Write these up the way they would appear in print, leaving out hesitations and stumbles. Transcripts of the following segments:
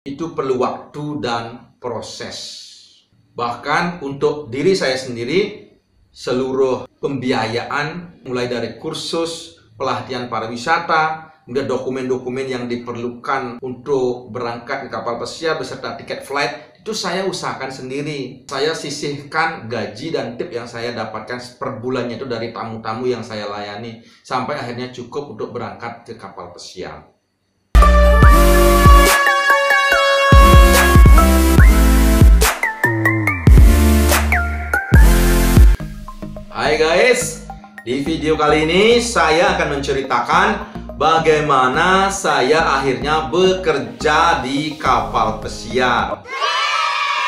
itu perlu waktu dan proses. Bahkan untuk diri saya sendiri, seluruh pembiayaan mulai dari kursus, pelatihan pariwisata, kemudian dokumen-dokumen yang diperlukan untuk berangkat ke kapal pesiar beserta tiket flight, itu saya usahakan sendiri. Saya sisihkan gaji dan tip yang saya dapatkan per bulannya itu dari tamu-tamu yang saya layani, sampai akhirnya cukup untuk berangkat ke kapal pesiar. Hai guys, di video kali ini saya akan menceritakan bagaimana saya akhirnya bekerja di kapal pesiar.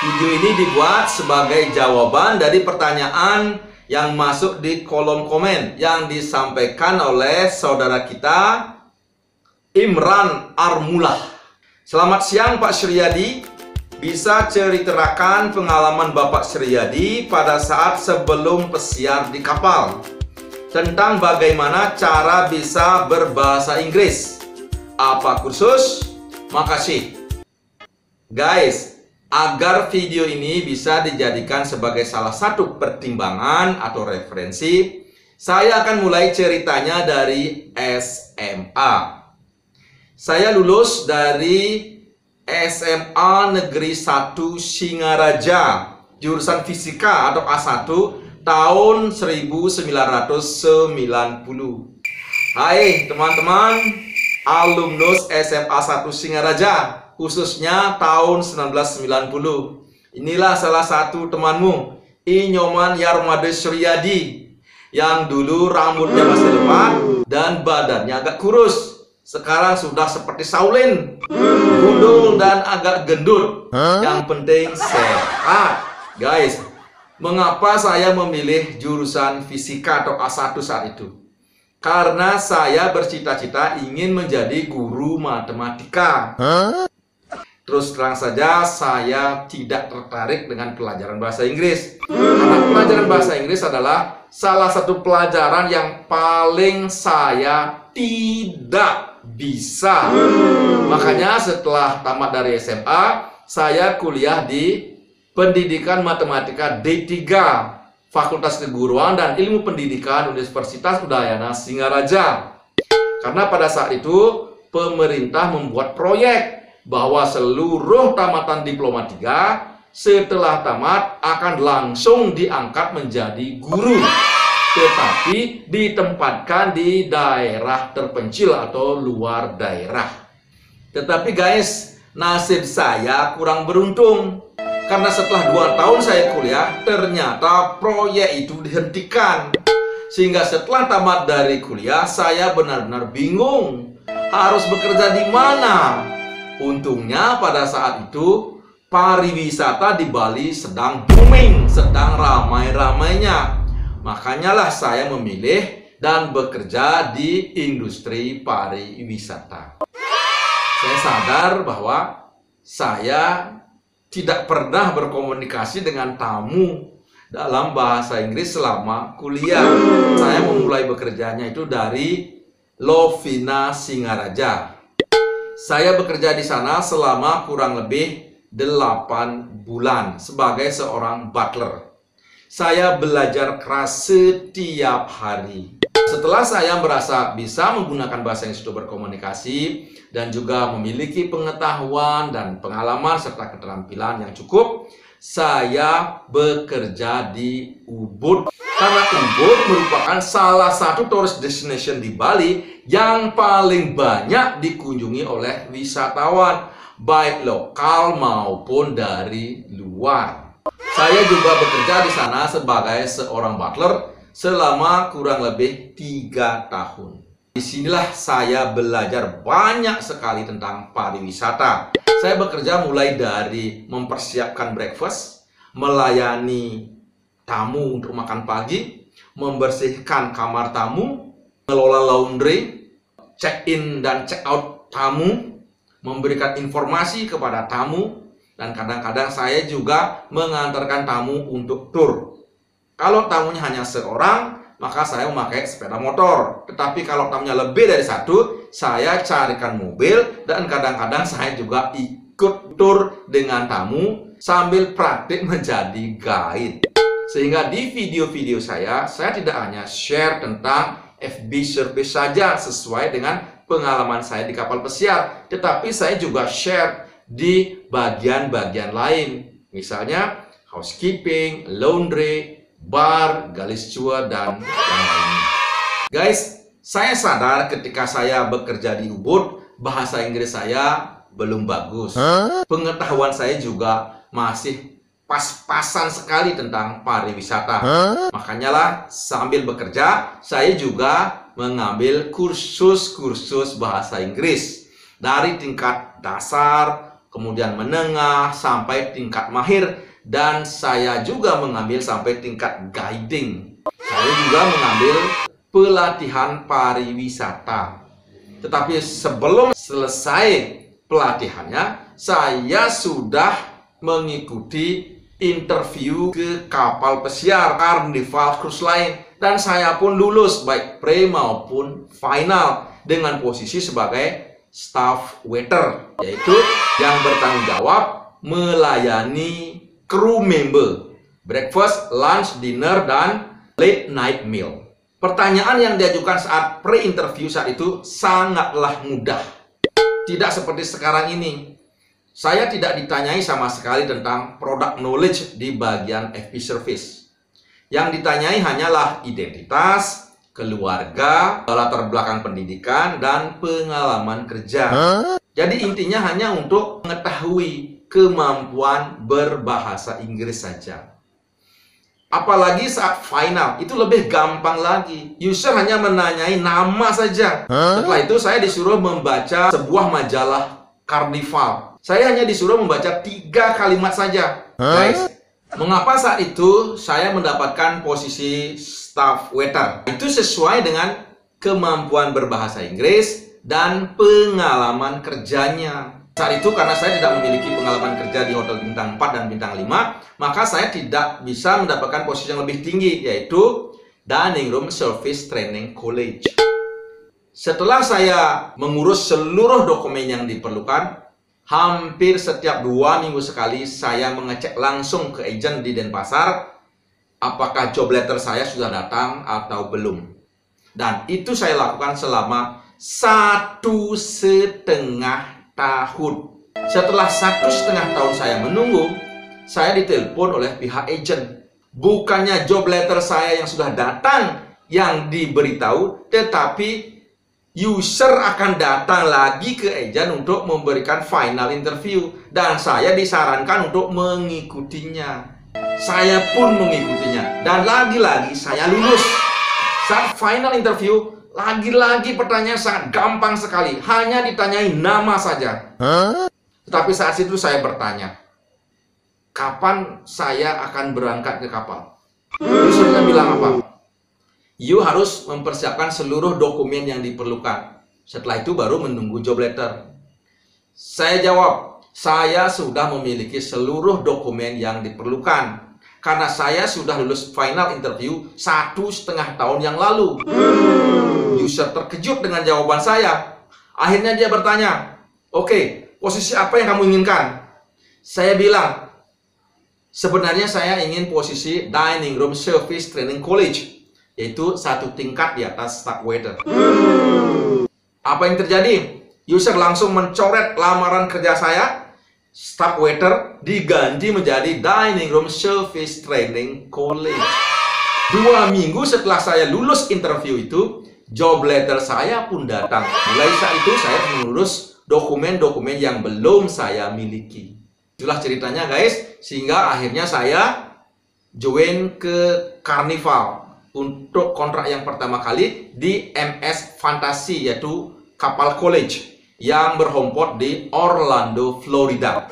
Video ini dibuat sebagai jawaban dari pertanyaan yang masuk di kolom komen yang disampaikan oleh saudara kita Imran Armulah. Selamat siang Pak Suryadi. Bisa ceritakan pengalaman Bapak Suryadi pada saat sebelum pesiar di kapal, tentang bagaimana cara bisa berbahasa Inggris. Apa kursus? Makasih. Guys, agar video ini bisa dijadikan sebagai salah satu pertimbangan atau referensi, saya akan mulai ceritanya dari SMA. Saya lulus dari SMA Negeri 1 Singaraja, jurusan Fisika atau A1 tahun 1990. Hai teman-teman alumnus SMA 1 Singaraja, khususnya tahun 1990. Inilah salah satu temanmu, Inyoman Yarmade Suryadi, yang dulu rambutnya masih lebat dan badannya agak kurus. Sekarang sudah seperti Saulin, gundul dan agak gendut. Yang penting sehat. Guys, mengapa saya memilih jurusan fisika atau A1 saat itu? Karena saya bercita-cita ingin menjadi guru matematika. Terus terang saja saya tidak tertarik dengan pelajaran bahasa Inggris. Karena pelajaran bahasa Inggris adalah salah satu pelajaran yang paling saya tidak bisa. Makanya setelah tamat dari SMA, saya kuliah di Pendidikan Matematika D3, Fakultas Keguruan dan Ilmu Pendidikan Universitas Udayana Singaraja. Karena pada saat itu pemerintah membuat proyek bahwa seluruh tamatan Diploma 3 setelah tamat akan langsung diangkat menjadi guru, tetapi ditempatkan di daerah terpencil atau luar daerah. Tetapi guys, nasib saya kurang beruntung, karena setelah 2 tahun saya kuliah, ternyata proyek itu dihentikan. Sehingga setelah tamat dari kuliah, saya benar-benar bingung harus bekerja di mana. Untungnya pada saat itu pariwisata di Bali sedang booming, sedang ramai-ramainya. Makanya lah saya memilih dan bekerja di industri pariwisata. Saya sadar bahwa saya tidak pernah berkomunikasi dengan tamu dalam bahasa Inggris selama kuliah. Saya memulai bekerjanya itu dari Lovina Singaraja. Saya bekerja di sana selama kurang lebih 8 bulan sebagai seorang butler. Saya belajar keras setiap hari. Setelah saya merasa bisa menggunakan bahasa Inggris untuk berkomunikasi dan juga memiliki pengetahuan dan pengalaman serta keterampilan yang cukup, saya bekerja di Ubud. Karena Ubud merupakan salah satu tourist destination di Bali yang paling banyak dikunjungi oleh wisatawan, baik lokal maupun dari luar. Saya juga bekerja di sana sebagai seorang butler selama kurang lebih 3 tahun. Disinilah saya belajar banyak sekali tentang pariwisata. Saya bekerja mulai dari mempersiapkan breakfast, melayani tamu untuk makan pagi, membersihkan kamar tamu, mengelola laundry, check-in dan check-out tamu, memberikan informasi kepada tamu, dan kadang-kadang saya juga mengantarkan tamu untuk tur. Kalau tamunya hanya seorang, maka saya memakai sepeda motor. Tetapi kalau tamunya lebih dari 1, saya carikan mobil, dan kadang-kadang saya juga ikut tur dengan tamu sambil praktik menjadi guide. Sehingga di video-video saya tidak hanya share tentang FB service saja sesuai dengan pengalaman saya di kapal pesiar, tetapi saya juga share di bagian-bagian lain. Misalnya housekeeping, laundry, bar, galis cua, dan yang lainnya. Guys, saya sadar ketika saya bekerja di Ubud, bahasa Inggris saya belum bagus. Pengetahuan saya juga masih pas-pasan sekali tentang pariwisata. Makanya lah, sambil bekerja, saya juga mengambil kursus-kursus bahasa Inggris. Dari tingkat dasar, kemudian menengah, sampai tingkat mahir. Dan saya juga mengambil sampai tingkat guiding. Saya juga mengambil pelatihan pariwisata. Tetapi sebelum selesai pelatihannya, saya sudah mengikuti interview ke kapal pesiar Carnival Cruise Line. Dan saya pun lulus baik pre maupun final dengan posisi sebagai staff waiter, yaitu yang bertanggung jawab melayani crew member, breakfast, lunch, dinner, dan late night meal. Pertanyaan yang diajukan saat pre-interview saat itu sangatlah mudah. Tidak seperti sekarang ini. Saya tidak ditanyai sama sekali tentang product knowledge di bagian FB service. Yang ditanyai hanyalah identitas, keluarga, latar belakang pendidikan, dan pengalaman kerja. Jadi intinya hanya untuk mengetahui kemampuan berbahasa Inggris saja. Apalagi saat final, itu lebih gampang lagi. User hanya menanyai nama saja. Setelah itu saya disuruh membaca sebuah majalah Carnival. Saya hanya disuruh membaca 3 kalimat saja. Guys, mengapa saat itu saya mendapatkan posisi staff waiter? Itu sesuai dengan kemampuan berbahasa Inggris dan pengalaman kerjanya. Saat itu karena saya tidak memiliki pengalaman kerja di hotel bintang 4 dan bintang 5, maka saya tidak bisa mendapatkan posisi yang lebih tinggi, yaitu Dining Room Service Training College. Setelah saya mengurus seluruh dokumen yang diperlukan, hampir setiap 2 minggu sekali saya mengecek langsung ke agen di Denpasar apakah job letter saya sudah datang atau belum. Dan itu saya lakukan selama 1,5 tahun. Setelah 1,5 tahun saya menunggu, saya ditelepon oleh pihak agen. Bukannya job letter saya yang sudah datang yang diberitahu, tetapi user akan datang lagi ke agen untuk memberikan final interview. Dan saya disarankan untuk mengikutinya. Saya pun mengikutinya. Dan lagi-lagi saya lulus. Saat final interview, lagi-lagi pertanyaan sangat gampang sekali. Hanya ditanyai nama saja. Tetapi saat itu saya bertanya, kapan saya akan berangkat ke kapal? Usernya bilang apa? You harus mempersiapkan seluruh dokumen yang diperlukan. Setelah itu baru menunggu job letter. Saya jawab, saya sudah memiliki seluruh dokumen yang diperlukan. Karena saya sudah lulus final interview 1,5 tahun yang lalu. User terkejut dengan jawaban saya. Akhirnya dia bertanya, oke, posisi apa yang kamu inginkan? Saya bilang, sebenarnya saya ingin posisi Dining Room Service Training College, yaitu 1 tingkat di atas staff waiter. Apa yang terjadi? User langsung mencoret lamaran kerja saya. Staff waiter diganti menjadi Dining Room Service Training College. 2 minggu setelah saya lulus interview itu, job letter saya pun datang. Mulai saat itu saya mengurus dokumen-dokumen yang belum saya miliki. Itulah ceritanya guys, sehingga akhirnya saya join ke Carnival untuk kontrak yang pertama kali di MS Fantasy, yaitu kapal college yang berhompot di Orlando, Florida.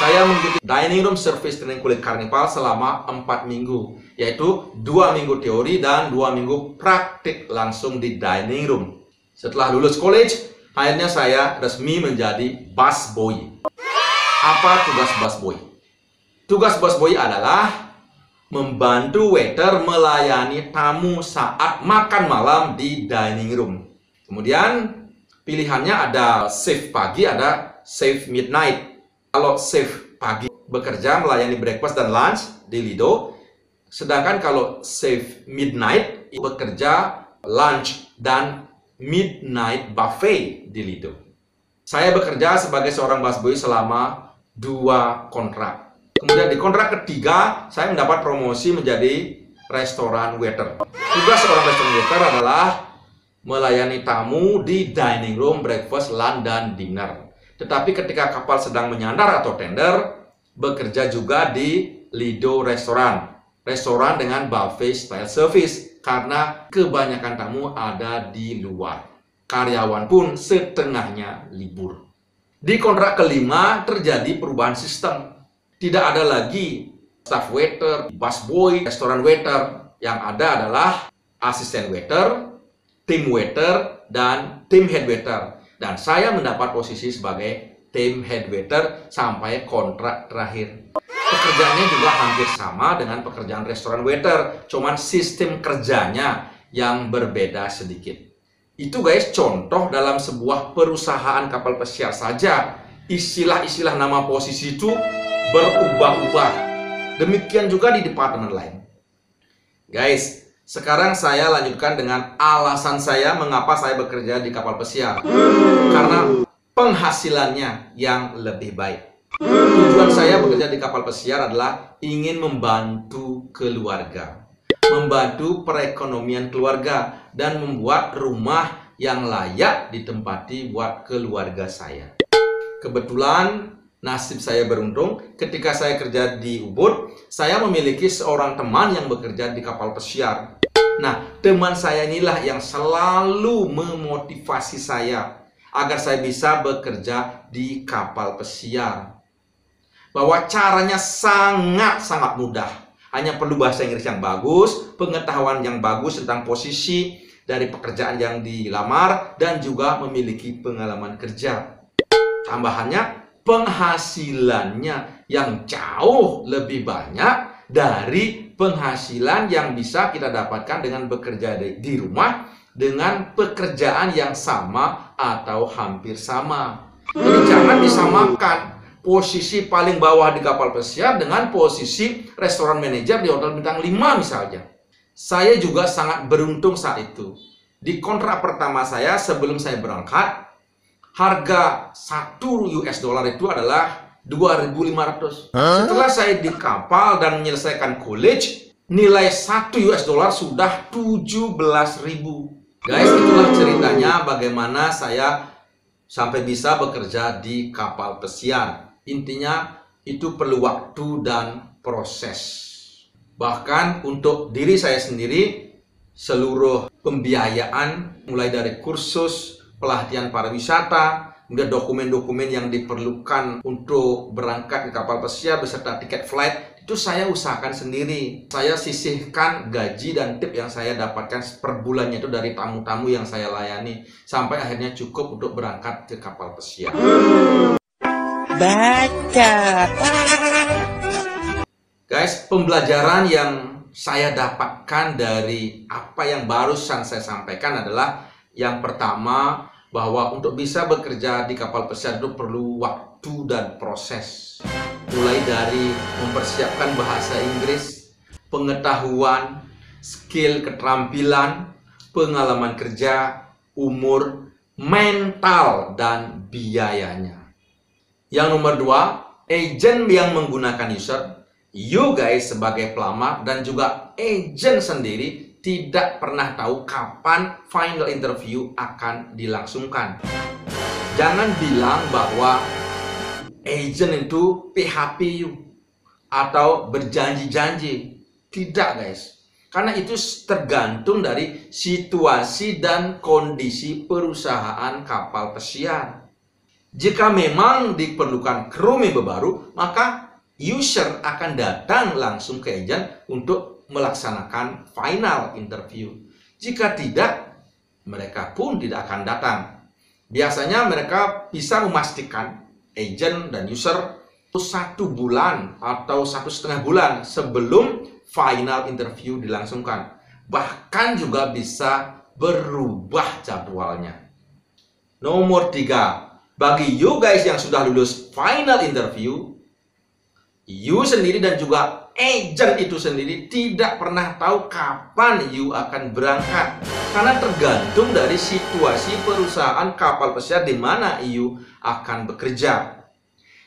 Saya mengikuti Dining Room Service Training College Carnival selama 4 minggu, yaitu 2 minggu teori dan 2 minggu praktik langsung di dining room. Setelah lulus college, akhirnya saya resmi menjadi busboy. Apa tugas busboy? Tugas busboy adalah membantu waiter melayani tamu saat makan malam di dining room. Kemudian pilihannya ada shift pagi, ada shift midnight. Kalau shift pagi bekerja melayani breakfast dan lunch di Lido, sedangkan kalau shift midnight bekerja lunch dan midnight buffet di Lido. Saya bekerja sebagai seorang busboy selama 2 kontrak. Kemudian di kontrak ketiga, saya mendapat promosi menjadi restoran waiter. Tugas seorang restoran waiter adalah melayani tamu di dining room, breakfast, lunch, dan dinner. Tetapi ketika kapal sedang menyandar atau tender, bekerja juga di Lido restoran. Restoran dengan buffet style service, karena kebanyakan tamu ada di luar. Karyawan pun setengahnya libur. Di kontrak kelima terjadi perubahan sistem. Tidak ada lagi staff waiter, busboy, restoran waiter. Yang ada adalah asisten waiter, tim waiter, dan tim head waiter. Dan saya mendapat posisi sebagai tim head waiter sampai kontrak terakhir. Pekerjaannya juga hampir sama dengan pekerjaan restoran waiter, cuman sistem kerjanya yang berbeda sedikit. Itu guys, contoh dalam sebuah perusahaan kapal pesiar saja, istilah-istilah nama posisi itu berubah-ubah. Demikian juga di departemen lain. Guys, sekarang saya lanjutkan dengan alasan saya mengapa saya bekerja di kapal pesiar. Karena penghasilannya yang lebih baik. Tujuan saya bekerja di kapal pesiar adalah ingin membantu keluarga, membantu perekonomian keluarga, dan membuat rumah yang layak ditempati buat keluarga saya. Kebetulan nasib saya beruntung, ketika saya kerja di Ubud, saya memiliki seorang teman yang bekerja di kapal pesiar. Nah, teman saya inilah yang selalu memotivasi saya agar saya bisa bekerja di kapal pesiar. Bahwa caranya sangat-sangat mudah. Hanya perlu bahasa Inggris yang bagus, pengetahuan yang bagus tentang posisi dari pekerjaan yang dilamar, dan juga memiliki pengalaman kerja. Tambahannya, penghasilannya yang jauh lebih banyak dari penghasilan yang bisa kita dapatkan dengan bekerja di rumah dengan pekerjaan yang sama atau hampir sama. Jadi jangan disamakan posisi paling bawah di kapal pesiar dengan posisi restoran manajer di hotel bintang 5 misalnya. Saya juga sangat beruntung saat itu. Di kontrak pertama saya sebelum saya berangkat, harga 1 US dollar itu adalah 2.500. Setelah saya di kapal dan menyelesaikan college, nilai 1 US dollar sudah 17.000. Guys, itulah ceritanya bagaimana saya sampai bisa bekerja di kapal pesiar. Intinya itu perlu waktu dan proses. Bahkan untuk diri saya sendiri, seluruh pembiayaan mulai dari kursus, pelatihan pariwisata, kemudian dokumen-dokumen yang diperlukan untuk berangkat ke kapal pesiar beserta tiket flight, itu saya usahakan sendiri. Saya sisihkan gaji dan tip yang saya dapatkan per bulannya itu dari tamu-tamu yang saya layani, sampai akhirnya cukup untuk berangkat ke kapal pesiar. Baca. Guys, pembelajaran yang saya dapatkan dari apa yang barusan saya sampaikan adalah yang pertama, bahwa untuk bisa bekerja di kapal pesiar itu perlu waktu dan proses. Mulai dari mempersiapkan bahasa Inggris, pengetahuan, skill, keterampilan, pengalaman kerja, umur, mental, dan biayanya. Yang nomor 2, agent yang menggunakan user, you guys sebagai pelamar dan juga agent sendiri tidak pernah tahu kapan final interview akan dilangsungkan. Jangan bilang bahwa agent itu PHP you atau berjanji-janji. Tidak guys. Karena itu tergantung dari situasi dan kondisi perusahaan kapal pesiar. Jika memang diperlukan kru member baru, maka user akan datang langsung ke agent untuk melaksanakan final interview. Jika tidak, mereka pun tidak akan datang. Biasanya mereka bisa memastikan agent dan user 1 bulan atau 1,5 bulan sebelum final interview dilangsungkan. Bahkan juga bisa berubah jadwalnya. Nomor 3, Bagi you guys yang sudah lulus final interview, you sendiri dan juga agent itu sendiri tidak pernah tahu kapan you akan berangkat. Karena tergantung dari situasi perusahaan kapal pesiar di mana you akan bekerja.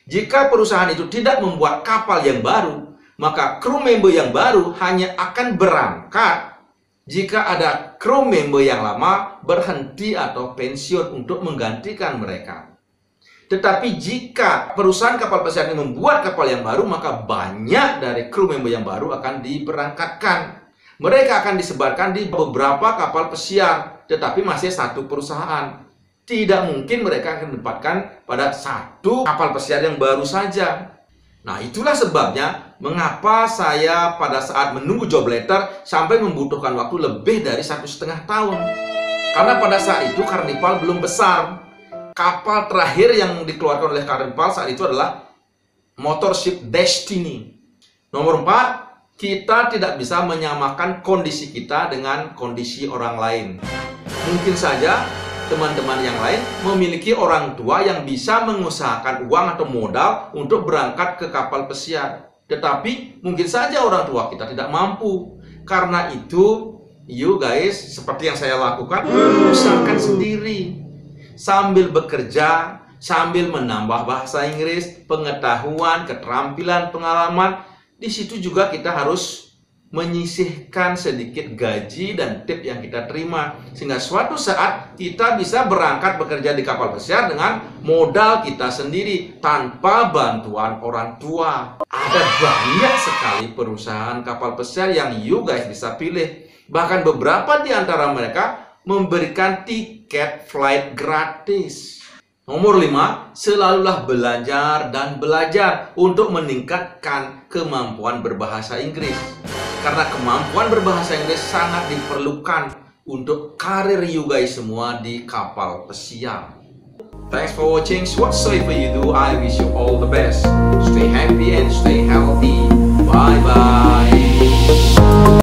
Jika perusahaan itu tidak membuat kapal yang baru, maka kru member yang baru hanya akan berangkat jika ada kru member yang lama berhenti atau pensiun untuk menggantikan mereka. Tetapi jika perusahaan kapal pesiar ini membuat kapal yang baru, maka banyak dari kru member yang baru akan diberangkatkan. Mereka akan disebarkan di beberapa kapal pesiar, tetapi masih satu perusahaan. Tidak mungkin mereka akan ditempatkan pada satu kapal pesiar yang baru saja. Nah, itulah sebabnya mengapa saya pada saat menunggu job letter sampai membutuhkan waktu lebih dari 1,5 tahun. Karena pada saat itu Carnival belum besar. Kapal terakhir yang dikeluarkan oleh Carnival saat itu adalah Motorship Destiny. Nomor 4, kita tidak bisa menyamakan kondisi kita dengan kondisi orang lain. Mungkin saja teman-teman yang lain memiliki orang tua yang bisa mengusahakan uang atau modal untuk berangkat ke kapal pesiar. Tetapi mungkin saja orang tua kita tidak mampu. Karena itu, you guys, seperti yang saya lakukan, usahakan sendiri. Sambil bekerja, sambil menambah bahasa Inggris, pengetahuan, keterampilan, pengalaman. Di situ juga kita harus menyisihkan sedikit gaji dan tip yang kita terima. Sehingga suatu saat kita bisa berangkat bekerja di kapal pesiar dengan modal kita sendiri, tanpa bantuan orang tua. Ada banyak sekali perusahaan kapal pesiar yang you guys bisa pilih. Bahkan beberapa di antara mereka memberikan tiket flight gratis. Nomor 5, selalulah belajar dan belajar untuk meningkatkan kemampuan berbahasa Inggris. Karena kemampuan berbahasa Inggris sangat diperlukan untuk karir you guys semua di kapal pesiar. Thanks for watching. Whatsoever you do, I wish you all the best.